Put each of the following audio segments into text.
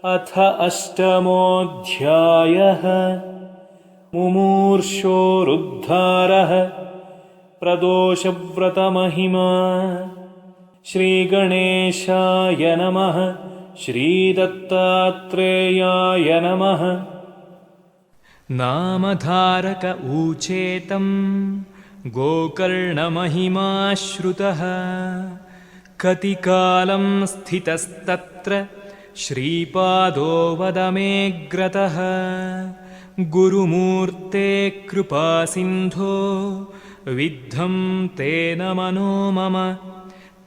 अथ अष्टमोऽध्यायः। मुमूर्षोरुद्धारः। प्रदोषव्रतमहिमा। श्रीगणेशाय नमः। श्रीदत्तात्रेयाय नमः। नामधारक ऊचेतं गोकर्णमहिमाश्रुतः। कतिकालं स्थितस्तत्र श्रीपादो वद मेऽग्रतः। गुरुमूर्ते कृपासिन्धो विद्धं तेन मनो मम।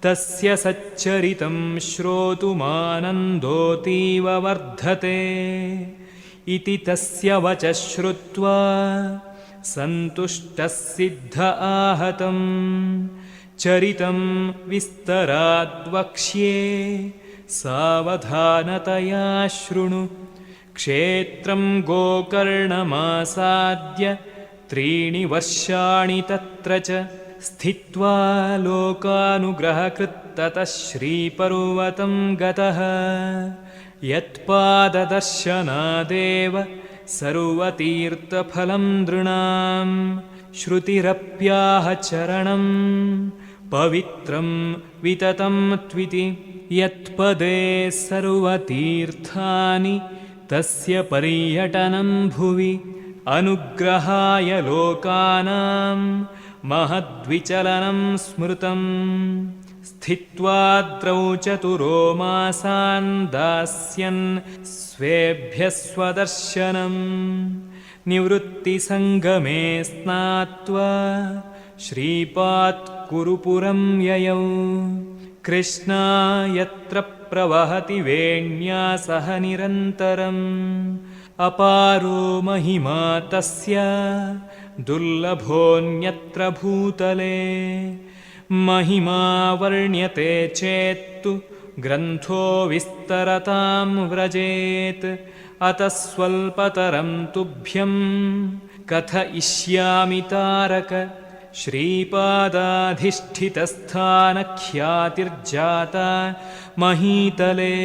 तस्य सच्चरितं श्रोतुमानन्दोऽतीव वर्धते। इति तस्य वचः श्रुत्वा सन्तुष्टः सिद्ध आहतं। चरितं विस्तराद्वक्ष्ये सावधानतया शृणु। क्षेत्रं गोकर्णमासाद्य 3 वर्षाणि तत्र च स्थित्वा लोकानुग्रहकृत् ततः श्रीपर्वतं गतः। यत्पाददर्शनादेव सर्वतीर्थफलं नृणां। श्रुतिरप्याह चरणं पवित्रं विततं त्विति। यत्पदे सर्वतीर्थानि तस्य पर्यटनं भुवि। अनुग्रहाय लोकानां महद्विचलनं स्मृतं। स्थित्वा द्रौ 4 मासान् दास्यन् स्वेभ्यः स्वदर्शनं। निवृत्तिसङ्गमे स्नात्वा श्रीपात्कुरुपुरं ययौ। कृष्णा यत्र प्रवहति वेण्या सह निरन्तरम्। अपारो महिमा तस्य दुर्लभोऽन्यत्र भूतले। महिमा वर्ण्यते चेत्तु ग्रन्थो विस्तरतां व्रजेत्। अतः स्वल्पतरं तुभ्यं कथयिष्यामि तारक। श्रीपादाधिष्ठितस्थानख्यातिर्जाता महीतले।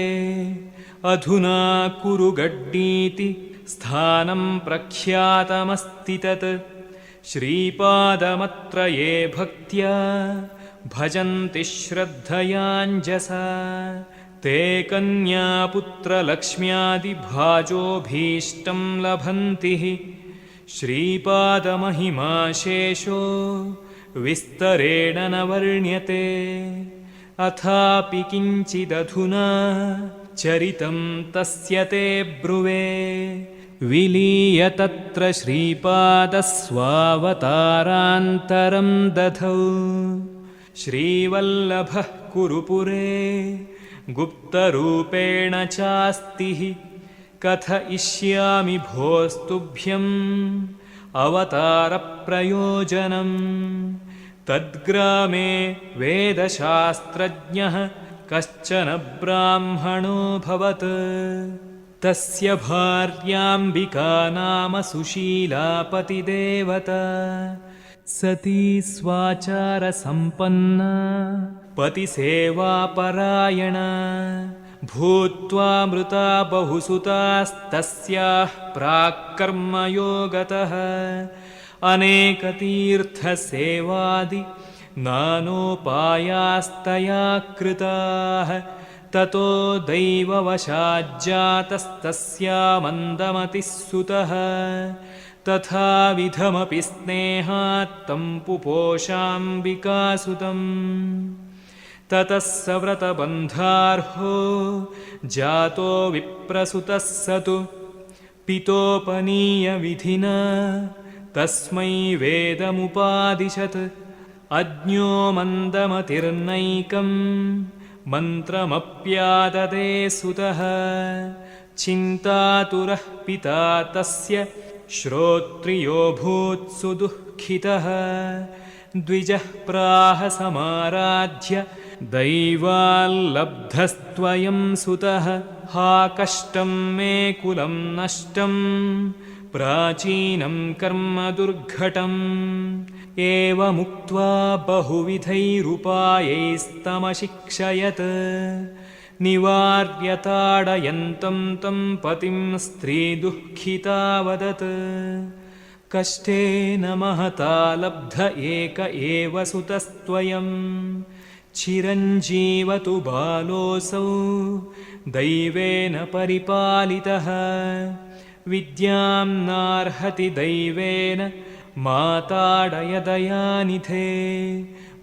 अधुना कुरु गड्डीति स्थानं प्रख्यातमस्ति तत्। श्रीपादमत्र ये भक्त्या भजन्ति श्रद्धयाञ्जसा। ते कन्यापुत्रलक्ष्म्यादिभाजोभीष्टं लभन्ति। श्रीपादमहिमाशेषो विस्तरेण न वर्ण्यते। अथापि किञ्चिदधुना चरितं तस्य ते ब्रुवे। विलीय तत्र श्रीपादस्वावतारान्तरं दधौ। श्रीवल्लभः कुरुपुरे गुप्तरूपेण चास्तिः। कथयिष्यामि भोस्तुभ्यम् अवतारप्रयोजनम्। तद्ग्रामे वेदशास्त्रज्ञः कश्चन ब्राह्मणोऽभवत्। तस्य भार्याम्बिका नाम सुशीलापतिदेवता। सती स्वाचारसम्पन्ना पतिसेवापरायणा। भूत्वा मृता बहुसुतास्तस्याः प्राक्कर्मयोगतः। अनेकतीर्थसेवादि नानोपायास्तया कृताः। ततो दैववशाज्जातस्तस्या मन्दमतिः सुतः। तथाविधमपि स्नेहात्तं पुपोषाम्बिकासुतम्। ततः स व्रतबन्धार्हो जातो विप्रसुतः स तु। पितोपनीयविधिना तस्मै वेदमुपादिशत्। अज्ञो मन्दमतिर्नैकं मन्त्रमप्याददे सुतः। चिन्तातुरः पिता तस्य श्रोत्रियोऽभूत्सु दुःखितः। द्विजः प्राह समाराध्य दैवाल्लब्धस्त्वयं सुतः। हा कष्टं मे कुलं नष्टं प्राचीनं कर्म दुर्घटम्। एवमुक्त्वा बहुविधैरुपायैस्तमशिक्षयत्। निवार्य ताडयन्तं तं पतिं स्त्रीदुःखिता वदत् कष्टेन महता लब्ध एक एव सुतस्त्वयं चिरञ्जीवतु बालोऽसौ दैवेन परिपालितः विद्यां नार्हति दैवेन माताडयदयानिधे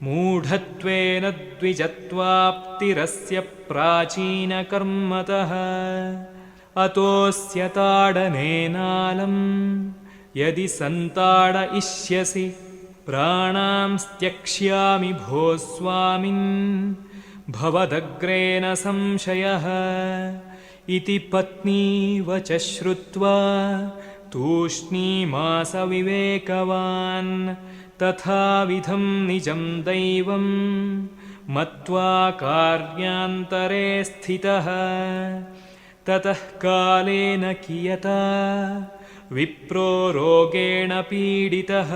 मूढत्वेन द्विजत्वाप्तिरस्य प्राचीनकर्मतः अतोऽस्य ताडनेनालं यदि सन्ताडयिष्यसि प्राणां त्यक्ष्यामि भो स्वामिन् भवदग्रेण संशयः इति पत्नी वच श्रुत्वा तूष्णीमास विवेकवान् तथाविधं निजं दैवं मत्वा कार्यान्तरे स्थितः ततः कालेन कियता विप्रो रोगेण पीडितः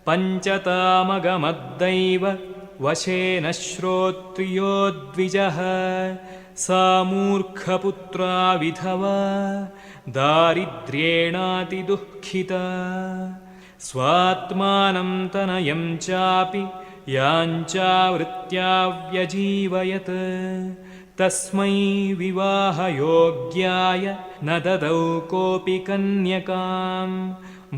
पञ्चतामगमद्दैव वशेन श्रोत्रियो द्विजः सा मूर्खपुत्रा विधवा दारिद्र्येणातिदुःखिता स्वात्मानं तनयं चापि याञ्चावृत्त्या व्यजीवयत् तस्मै विवाहयोग्याय न ददौ कोऽपि कन्यकां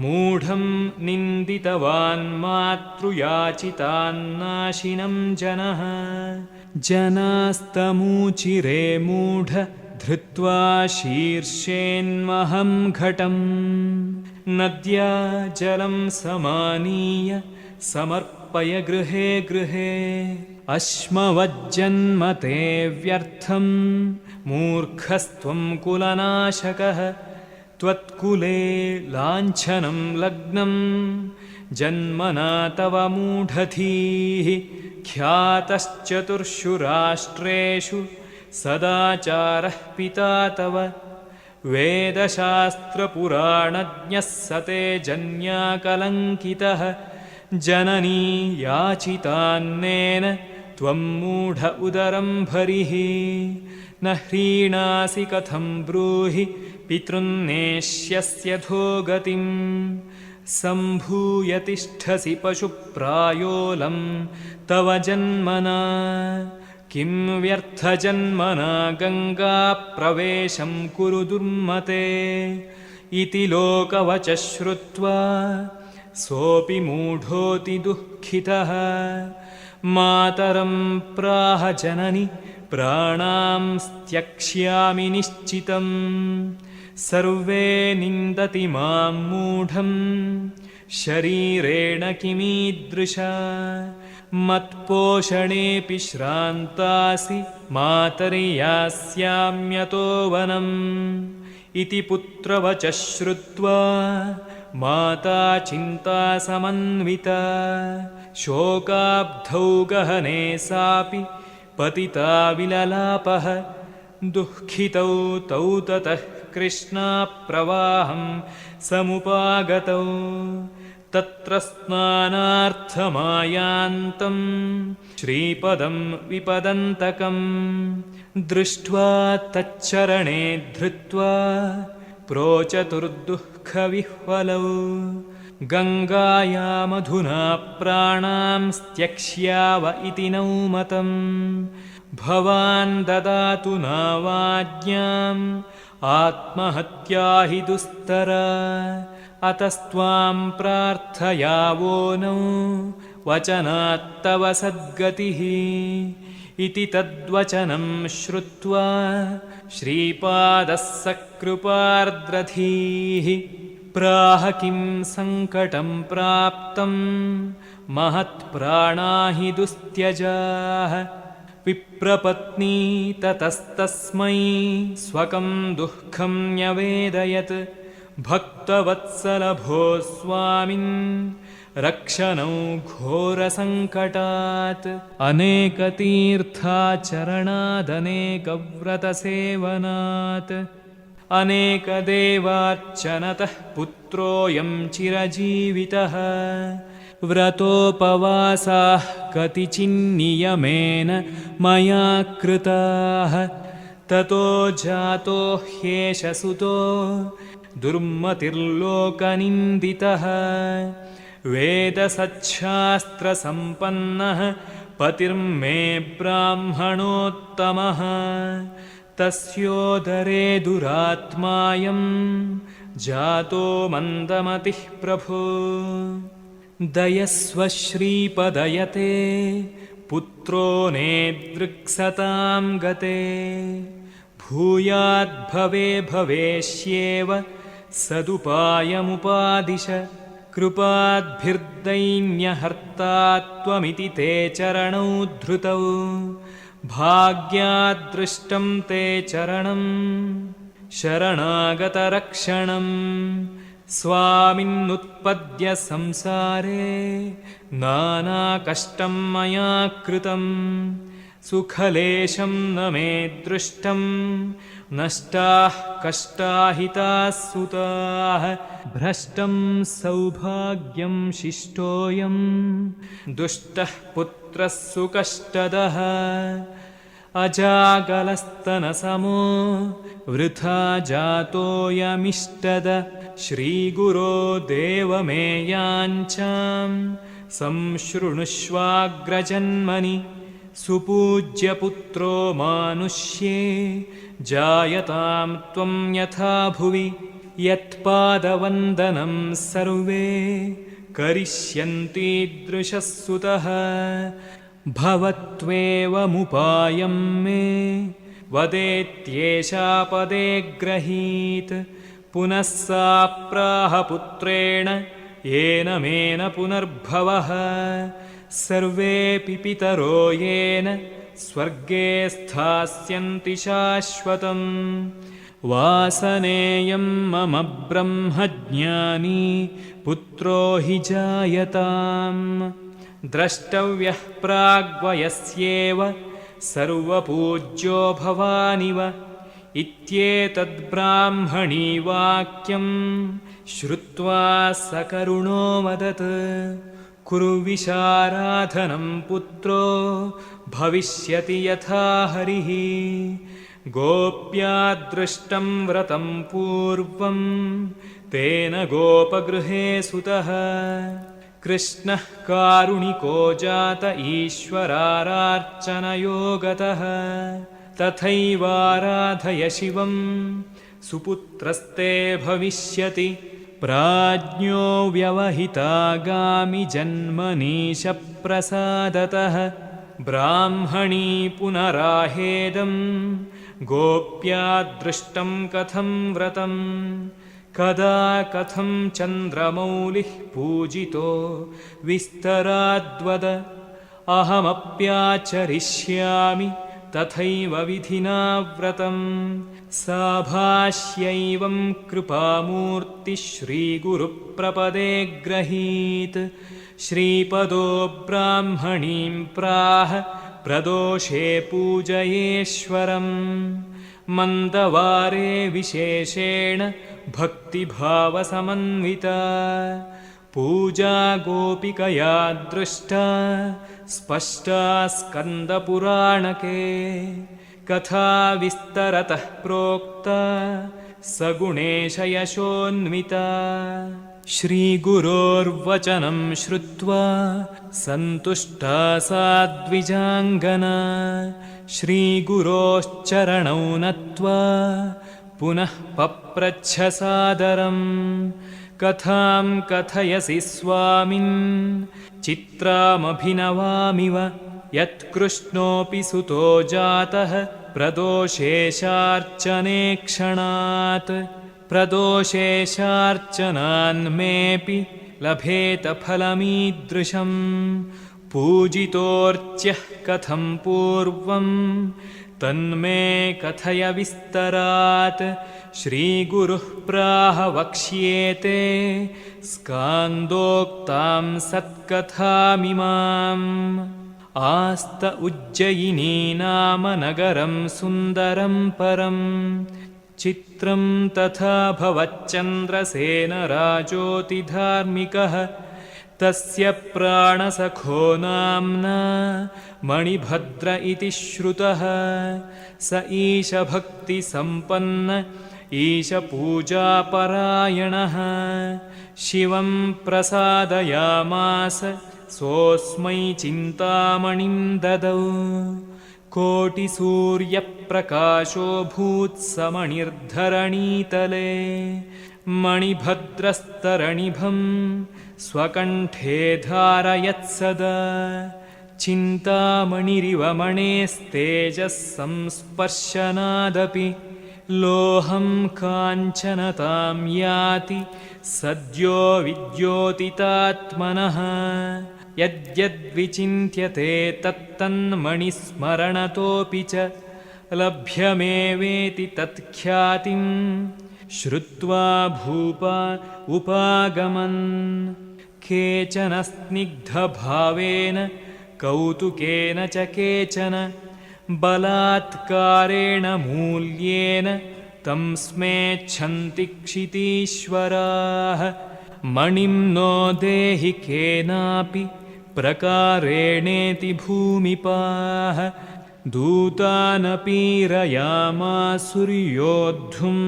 मूढं निन्दितवान् मातृयाचितान्नाशिनं जनः जनास्तमूचिरे मूढ धृत्वा शीर्षेन्महं घटम् नद्या जलं समानीय समर्पय गृहे गृहे अश्मवज्जन्म ते व्यर्थं मूर्खस्त्वं कुलनाशकः त्वत्कुले लाञ्छनं लग्नं जन्मना तव मूढधीः ख्यातश्चतुर्षु राष्ट्रेषु सदाचारः पिता तव वेदशास्त्रपुराणज्ञः स ते जन्याकलङ्कितः जननी याचितान्नेन त्वं मूढ उदरं भरिः न ह्रीणासि कथं ब्रूहि पितृन्नेष्यस्य धोगतिं सम्भूय तिष्ठसि पशुप्रायोलं तव जन्मना किं व्यर्थजन्मना गङ्गाप्रवेशं कुरु दुर्मते इति लोकवचः श्रुत्वा सोऽपि मूढोऽति दुःखितः मातरं प्राह जननि प्राणां त्यक्ष्यामि निश्चितं सर्वे निन्दति मां मूढं शरीरेण किमीदृशा मत्पोषणेऽपि श्रान्तासि मातर्यास्याम्यतो वनम् इति पुत्रवचः श्रुत्वा माता चिन्तासमन्विता शोकाब्धौ गहने सापि पतिता विललापः दुःखितौ तौ ततः कृष्णाप्रवाहं समुपागतौ तत्र स्नानार्थमायान्तं श्रीपदं विपदन्तकं दृष्ट्वा तच्चरणे धृत्वा प्रोचतुर्दुःखविह्वलौ गङ्गायामधुना प्राणां त्यक्ष्याव इति नौमतं भवान् ददातु नावाज्ञाम् आत्महत्या हि दुस्तरा अतस्त्वां प्रार्थयावो नौ वचनात्तव सद्गतिः इति तद्वचनं श्रुत्वा श्रीपादः सकृपार्द्रधीः प्राह किं सङ्कटं प्राप्तं महत्प्राणा हि दुस्त्यजाः विप्रपत्नी ततस्तस्मै स्वकं दुःखं न्यवेदयत् भक्तवत्सल भो स्वामिन् रक्षणौ घोरसङ्कटात् अनेकतीर्थाचरणादनेकव्रतसेवनात् अनेकदेवार्चनतः पुत्रोऽयं चिरजीवितः व्रतोपवासाः कतिचिन्नियमेन मया कृताः ततो जातो ह्येष सुतो दुर्मतिर्लोकनिन्दितः वेदसच्छास्त्रसम्पन्नः पतिर्मे ब्राह्मणोत्तमः तस्योदरे दुरात्मायं जातो मन्दमतिः प्रभो दयस्व श्रीपदयते पुत्रो नेदृक्सतां गते भूयाद्भवे भवेष्येव सदुपायमुपादिश कृपाद्भिर्दैन्यहर्ता त्वमिति ते चरणौ धृतौ भाग्यादृष्टं ते चरणं शरणागतरक्षणं स्वामिन्नुत्पद्य संसारे नानाकष्टं मया कृतं सुखलेशं न मे दृष्टं नष्टाः कष्टाहिताः सुताः भ्रष्टं सौभाग्यं शिष्टोऽयं दुष्टः पुत्रः सुकष्टदः अजागलस्तनसमो वृथा जातोऽयमिष्टद श्रीगुरो देवमे याञ्चां संशृणुष्वाग्रजन्मनि सुपूज्यपुत्रो मानुष्ये जायतां त्वं यथा भुवि यत्पादवन्दनं सर्वे करिष्यन्तीदृशः सुतः भवत्वेवमुपायं मे वदेत्येषा पदे ग्रहीत पुनः सा प्राह पुत्रेण येन मेन पुनर्भवः सर्वेऽपि पितरो येन स्वर्गे स्थास्यन्ति शाश्वतम् वासनेयं मम ब्रह्मज्ञानी पुत्रो हि जायताम् द्रष्टव्यः प्राग्वयस्येव सर्वपूज्यो भवानिव इत्येतद्ब्राह्मणी वाक्यं श्रुत्वा सकरुणो वदत् कुर्विशाराधनं पुत्रो भविष्यति यथा हरिः गोप्यादृष्टं व्रतं पूर्वं तेन गोपगृहे सुतः कृष्णः कारुणिको जात ईश्वरारार्चनयो गतः तथैवाराधय शिवं सुपुत्रस्ते भविष्यति प्राज्ञो व्यवहितागामि जन्मनीश प्रसादतः ब्राह्मणी पुनराहेदं गोप्यादृष्टं कथं व्रतं कदा कथं चन्द्रमौलिः पूजितो विस्तराद्वद अहमप्याचरिष्यामि तथैव विधिना व्रतं सा भाष्यैवं कृपामूर्तिः श्रीगुरुप्रपदे ग्रहीत श्रीपदो ब्राह्मणीं प्राह प्रदोषे पूजयेश्वरम् मन्दवारे विशेषेण भक्तिभावसमन्विता पूजा गोपिकया दृष्टा स्पष्टा स्कन्दपुराणके कथा विस्तरतः प्रोक्ता सगुणेश यशोन्विता श्रीगुरोर्वचनं श्रुत्वा सन्तुष्टा सा द्विजाङ्गना श्रीगुरोश्चरणौ नत्वा पुनः पप्रच्छ सादरम् कथां कथयसि स्वामिन् चित्रामभिनवामिव यत्कृष्णोऽपि सुतो जातः प्रदोषेशार्चने क्षणात् प्रदोषेशार्चनान्मेऽपि लभेत फलमीदृशम् पूजितोऽर्च्यः कथं पूर्वं तन्मे कथय विस्तरात् श्रीगुरुः प्राह वक्ष्येते स्कान्दोक्तां सत्कथामिमाम् आस्त उज्जयिनी नाम नगरं सुन्दरं परं चित्रं तथा भवच्चन्द्रसेन राजोऽतिधार्मिकः तस्य प्राणसखो नाम्ना मणिभद्र इति श्रुतः स ईशभक्तिसम्पन्न ईशपूजापरायणः शिवं प्रसादयामास सोऽस्मै चिन्तामणिं ददौ कोटिसूर्यप्रकाशोऽभूत्समणिर्धरणीतले मणिभद्रस्तरणिभं स्वकण्ठे धारयत्सदा चिन्तामणिरिव मणेस्तेजः संस्पर्शनादपि लोहं काञ्चनतां याति सद्यो विद्योतितात्मनः यद्यद्विचिन्त्यते तत्तन्मणिस्मरणतोऽपि च लभ्यमेवेति तत्ख्यातिं श्रुत्वा भूपा उपागमन् केचन स्निग्धभावेन कौतुकेन च केचन बलात्कारेण मूल्येन तं स्मेच्छन्ति क्षितीश्वराः मणिं नो देहि केनापि प्रकारेणेति भूमिपाः दूतानपीरयामासुर्योद्धुं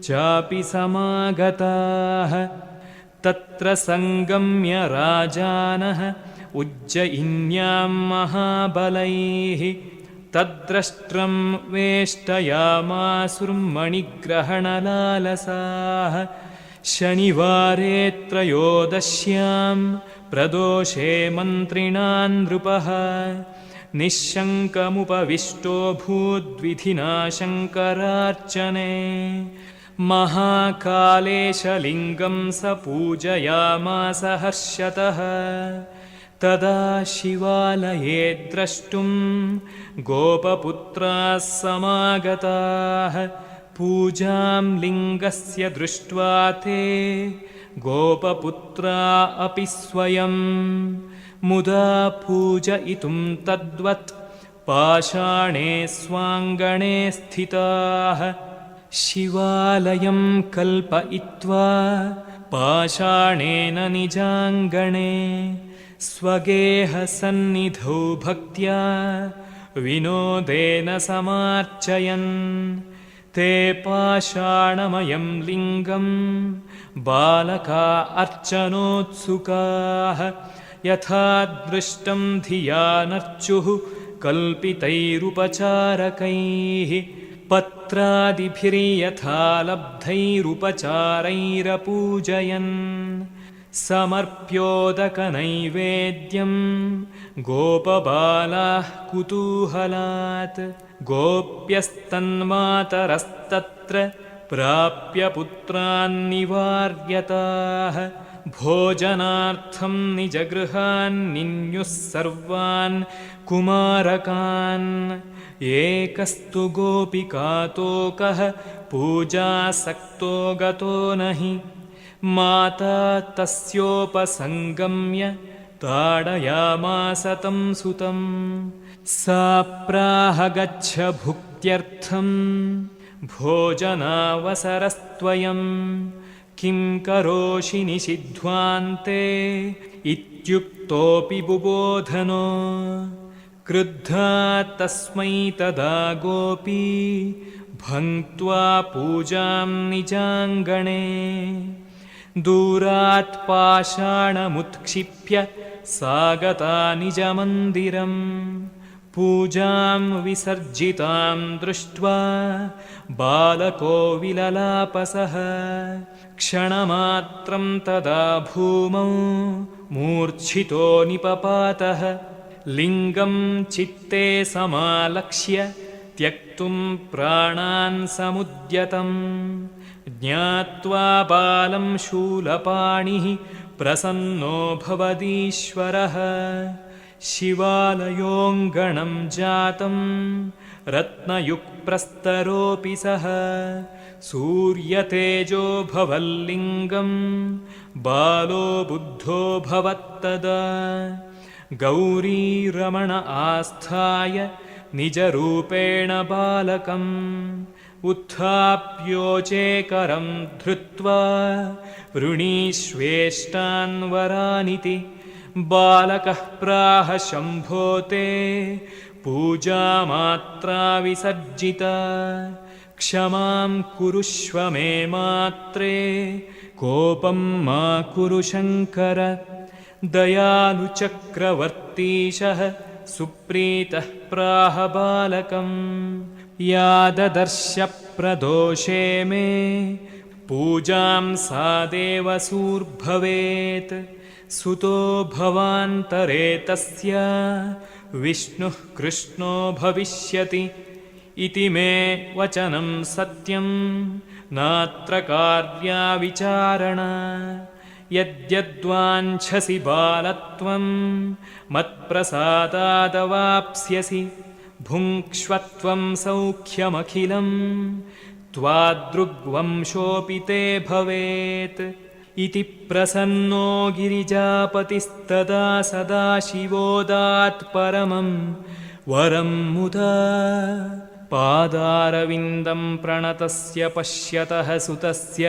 चापि समागताः तत्र सङ्गम्य राजानः उज्जयिन्यां महाबलैः तद्द्रष्ट्रं वेष्टयामासुर्मणिग्रहणलालसाः शनिवारे त्रयोदश्यां प्रदोषे मन्त्रिणा नृपः निःशङ्कमुपविष्टोऽभूद्विधिना शङ्करार्चने महाकालेशलिङ्गं स पूजयामास हर्षतः तदा शिवालये द्रष्टुं गोपपुत्राः समागताः पूजां लिङ्गस्य दृष्ट्वा ते गोपपुत्रा अपि स्वयं मुदा पूजयितुं तद्वत् पाषाणे स्वाङ्गणे स्थिताः शिवालयं कल्पयित्वा पाषाणेन निजाङ्गणे स्वगेहसन्निधौ भक्त्या विनोदेन समार्चयन् ते पाषाणमयं लिङ्गं बालका अर्चनोत्सुकाः यथा दृष्टं धिया नर्चुः कल्पितैरुपचारकैः पत्रादिभिर्यथा लब्धैरुपचारैरपूजयन् समर्प्योदकनैवेद्यं गोपबालाः कुतूहलात् गोप्यस्तन्मातरस्तत्र प्राप्य पुत्रान्निवार्यताः भोजनार्थं निजगृहान्निन्युः सर्वान् कुमारकान् एकस्तु गोपिकातोकः पूजासक्तो गतो नहि माता तस्योपसङ्गम्य ताडयामास तं सुतं सा प्राह गच्छ भुक्त्यर्थं भोजनावसरस्त्वयं किं करोषि निषिध्वान्ते इत्युक्तोऽपि बुबोधनो क्रुद्धा तस्मै तदा गोपी भङ्क्त्वा पूजां निजाङ्गणे दूरात् पाषाणमुत्क्षिप्य सागता निजमन्दिरं पूजां विसर्जितां दृष्ट्वा बालको विललापसः क्षणमात्रं तदा भूमौ मूर्छितो निपपातः लिङ्गं चित्ते समालक्ष्य त्यक्तुं प्राणान् समुद्यतम् ज्ञात्वा बालं शूलपाणिः प्रसन्नो भवदीश्वरः शिवालयोऽङ्गणं जातं रत्नयुक्प्रस्तरोऽपि सः सूर्यतेजो भवल्लिङ्गं बालो बुद्धो भवत्तदा गौरीरमण आस्थाय निजरूपेण बालकम् उत्थाप्योचेकरं धृत्वा वृणीष्वेष्टान् वरानिति बालकः प्राह शम्भो ते पूजामात्रा विसर्जिता क्षमां कुरुष्व मे मात्रे कोपं मा कुरु शङ्कर दयालुचक्रवर्तीशः सुप्रीतः प्राह बालकं याददर्श प्रदोषे मे पूजां सा देवसूर्भवेत् सुतो भवान्तरे तस्य विष्णुः कृष्णो भविष्यति इति मे वचनं सत्यं नात्र कार्या विचारणा यद्यद्वाञ्छसि बालत्वं मत्प्रसादादवाप्स्यसि भुङ्क्ष्वत्वं सौख्यमखिलं त्वादृग्वंशोऽपि ते भवेत् इति प्रसन्नो गिरिजापतिस्तदा सदाशिवोदात् परमं वरं मुदा पादारविन्दं प्रणतस्य पश्यतः सुतस्य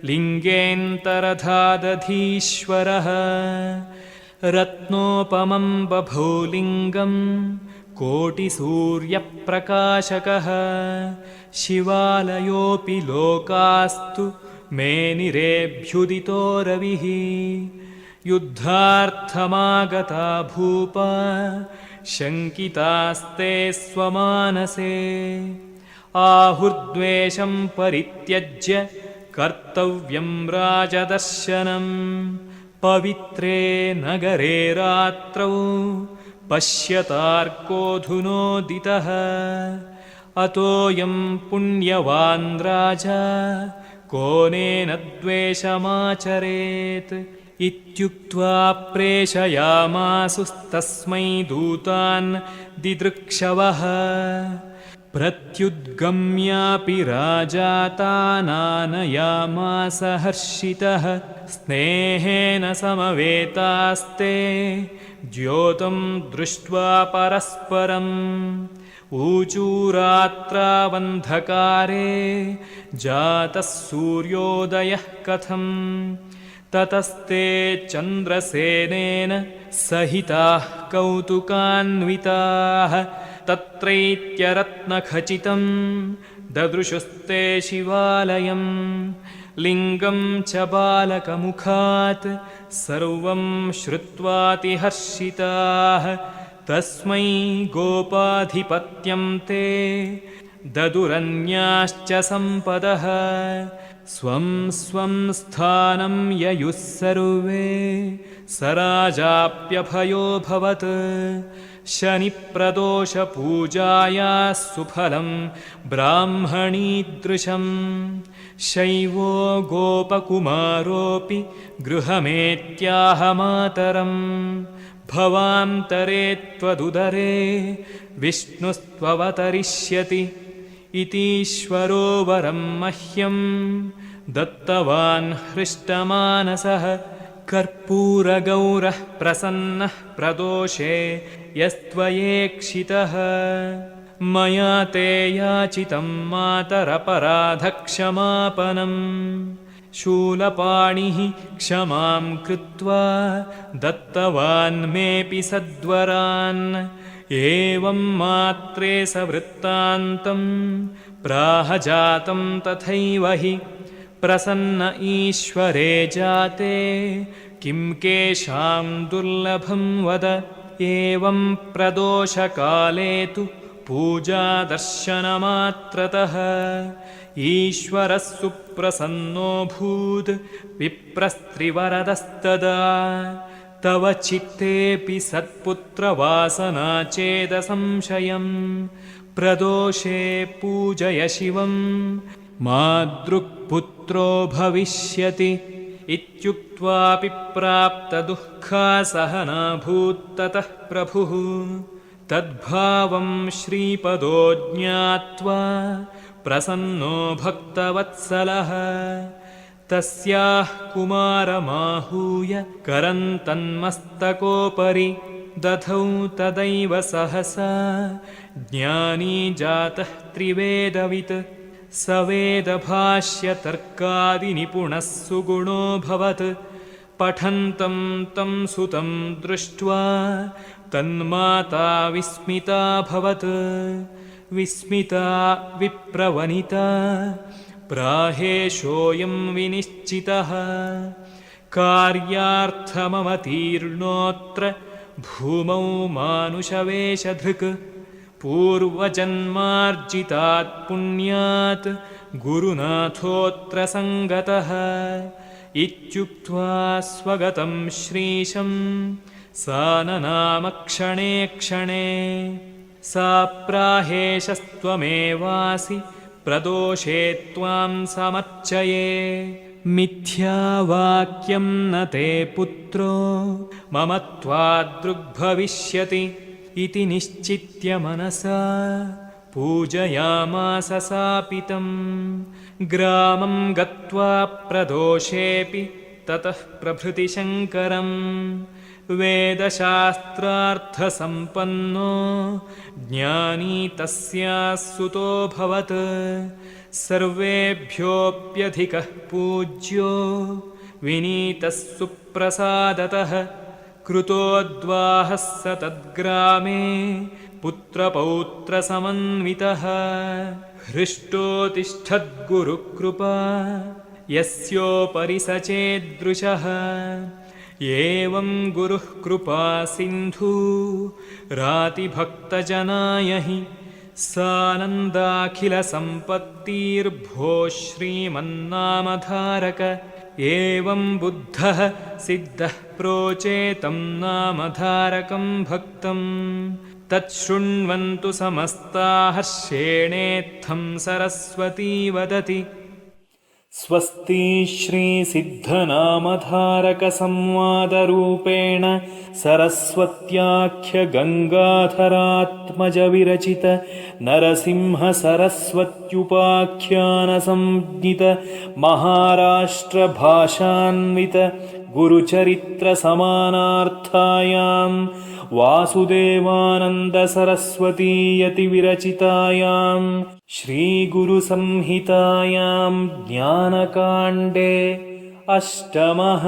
लिङ्गेन्तरधादधीश्वरः रत्नोपमं बभौ लिङ्गं कोटिसूर्यप्रकाशकः शिवालयोऽपि लोकास्तु मेनिरेभ्युदितो रविः युद्धार्थमागता भूपा शङ्कितास्ते स्वमानसे आहुर्द्वेषं परित्यज्य कर्तव्यं राजदर्शनं पवित्रे नगरे रात्रौ पश्यतार्कोऽधुनोदितः अतोऽयं पुण्यवान् राजा कोनेन द्वेषमाचरेत् इत्युक्त्वा प्रेषयामासुस्तस्मै दूतान् दिदृक्षवः प्रत्युद्गम्यापि राजा तानानयामास हर्षितः स्नेहेन समवेतास्ते द्योतं दृष्ट्वा परस्परम् ऊचूरात्रावन्धकारे जातः सूर्योदयः कथं ततस्ते चन्द्रसेनेन सहिताः कौतुकान्विताः तत्रैत्यरत्नखचितं ददृशुस्ते शिवालयं लिङ्गं च बालकमुखात् सर्वं श्रुत्वातिहर्षिताः तस्मै गोपाधिपत्यं ते ददुरन्याश्च सम्पदः स्वं स्वं स्थानं ययुः सर्वे स राजाप्यभयोऽभवत् शनिप्रदोषपूजायाः सुफलं ब्राह्मणीदृशं शैवो गोपकुमारोऽपि गृहमेत्याहमातरं भवान्तरे त्वदुदरे विष्णुस्त्ववतरिष्यति इतीश्वरो वरं मह्यं दत्तवान् हृष्टमानसः कर्पूरगौरः प्रसन्नः प्रदोषे यस्त्वयेक्षितः मया ते याचितं मातरपराधक्षमापनं शूलपाणिः क्षमां कृत्वा दत्तवान् मेऽपि सद्वरान् एवं मात्रे सवृत्तान्तं प्राहजातं तथैव हि प्रसन्न ईश्वरे जाते किं केषां दुर्लभं वद एवं प्रदोषकाले तु पूजादर्शनमात्रतः ईश्वरः सुप्रसन्नोऽभूत् विप्रस्त्रिवरदस्तदा तव चित्तेऽपि सत्पुत्रवासना चेदसंशयं प्रदोषे पूजय शिवं मादृक्पुत्रो भविष्यति इत्युक्त्वापि प्राप्तदुःखासहनाभूत्ततः प्रभुः तद्भावं श्रीपदो ज्ञात्वा प्रसन्नो भक्तवत्सलः तस्याः कुमारमाहूय करन्तन्मस्तकोपरि दधौ तदैव सहसा ज्ञानी जातः त्रिवेदवित् स वेदभाष्यतर्कादिनिपुणः सुगुणोऽभवत् पठन्तं तं सुतं दृष्ट्वा तन्माता विस्मिताभवत्। विस्मिता विप्रवनिता प्राहेशोऽयं विनिश्चितः, कार्यार्थमवतीर्णोऽत्र भूमौ मानुषवेषधृक्। पूर्वजन्मार्जितात् पुण्यात् गुरुनाथोऽत्र सङ्गतः। इत्युक्त्वा स्वगतं श्रीशं साननामक्षणे क्षणे। सा प्राहेशस्त्वमेवासि प्रदोषे त्वां समर्चये। मिथ्यावाक्यं न ते पुत्रो मम त्वादृग्भविष्यति इति निश्चित्य मनसा पूजयामास सापितं। ग्रामं गत्वा प्रदोषेऽपि ततः प्रभृति शङ्करं। वेदशास्त्रार्थसम्पन्नो ज्ञानी तस्याः सुतोऽभवत्। सर्वेभ्योऽप्यधिकः पूज्यो विनीतः सुप्रसादतः। कृतोद्वाहः स तद्ग्रामे पुत्रपौत्रसमन्वितः। हृष्टोतिष्ठद्गुरुकृपा यस्योपरि सचेदृशः। एवं गुरुः कृपा सिन्धु रातिभक्तजनाय हि। सानन्दाखिलसम्पत्तिर्भो श्रीमन्नामधारक। एवं बुद्धः सिद्धः प्रोचेतं नामधारकं भक्तं। तच्छृण्वन्तु समस्ताः हर्षेणेत्थं सरस्वती वदति। स्वस्ति श्रीसिद्धनामधारकसंवादरूपेण सरस्वत्याख्यगङ्गाधरात्मजविरचित नरसिंहसरस्वत्युपाख्यानसंज्ञित महाराष्ट्रभाषान्वित गुरुचरित्रसमानार्थायां वासुदेवानन्दसरस्वतीयतिविरचितायां श्रीगुरुसंहितायां ज्ञानकाण्डे अष्टमः